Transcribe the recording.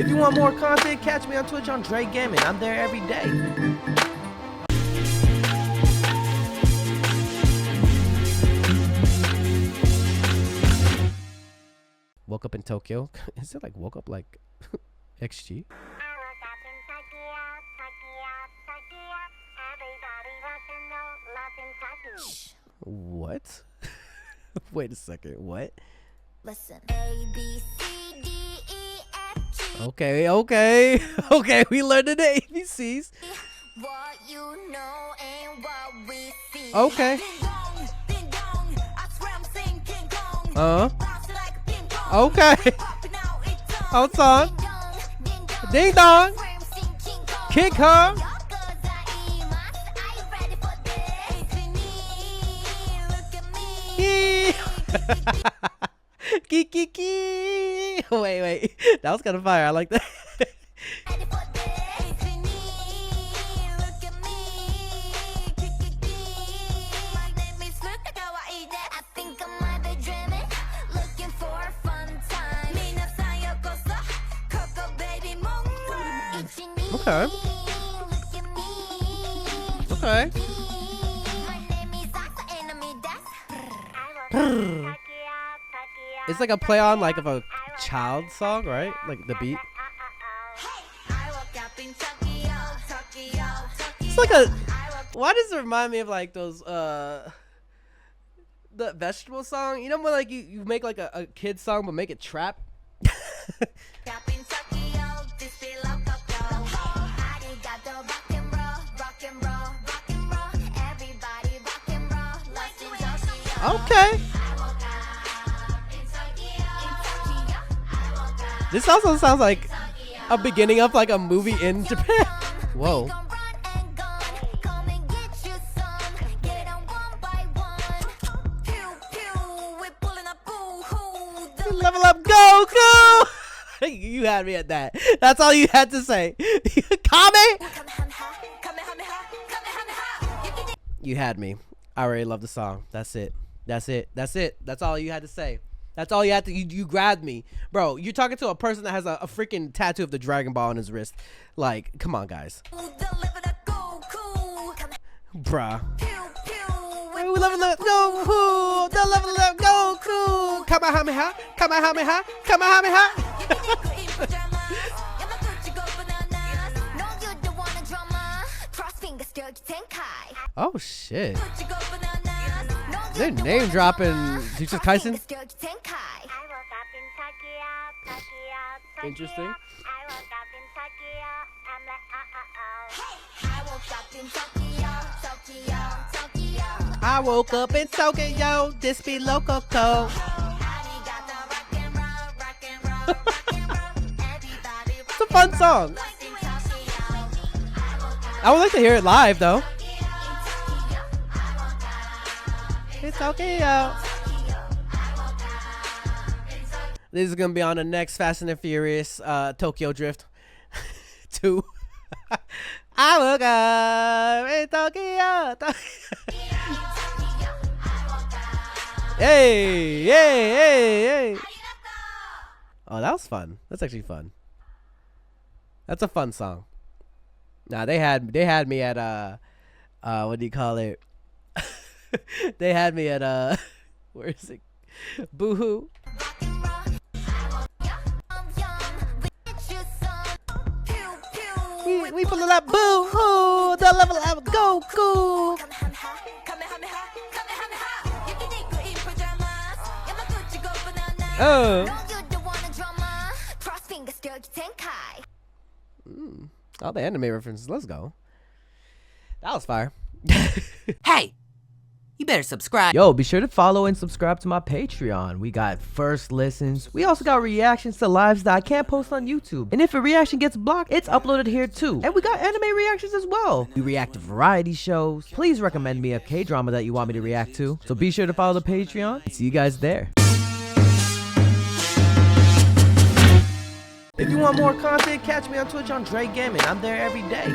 If you want more content, catch me on Twitch on Jrekml. I'm there every day. Woke up in Tokyo. Is it like woke up like XG? What? Wait a second. What? Listen. A, B, C, D, E, F, G. Okay. We learned the ABCs. What you know and what we see. Okay. Okay. Hold on. Ding dong. King Kong. Kiki. Wait. That was kind of fire. I like that. Okay. It's like a play on like of a child song, right? Like the beat. It's like a. Why does it remind me of like those the vegetable song? You know when like you make like a kid song but make it trap. Okay. This also sounds like a beginning of like a movie in Japan. Whoa. Level up Goku! You had me at that. That's all you had to say. Kame! You had me. I already love the song. That's it. That's all you had to say. That's all you had to. You grabbed me, bro. You're talking to a person that has a freaking tattoo of the Dragon Ball on his wrist. Like, come on, guys. Bruh. We level up Goku. The level up Goku. Kamehameha. Kamehameha. Kamehameha. Oh shit. They're name dropping Jujutsu Kaisen. Interesting. I woke up in Tokyo. This be local code. It's a fun song. I would like to hear it live though. It's Tokyo. This is gonna be on the next Fast and Furious Tokyo Drift 2. I woke up in Tokyo. Hey. Oh, that was fun. That's actually fun. That's a fun song. Nah, they had me at what do you call it? They had me at where is it? Boohoo. We pulling up Boohoo. The level up Goku. All the anime references. Let's go. That was fire. Hey, you better subscribe. Yo, be sure to follow and subscribe to my Patreon. We got first listens. We also got reactions to lives that I can't post on YouTube. And if a reaction gets blocked, it's uploaded here too. And we got anime reactions as well. We react to variety shows. Please recommend me a K-drama that you want me to react to. So be sure to follow the Patreon. See you guys there. If you want more content, catch me on Twitch on Jrekml. I'm there every day.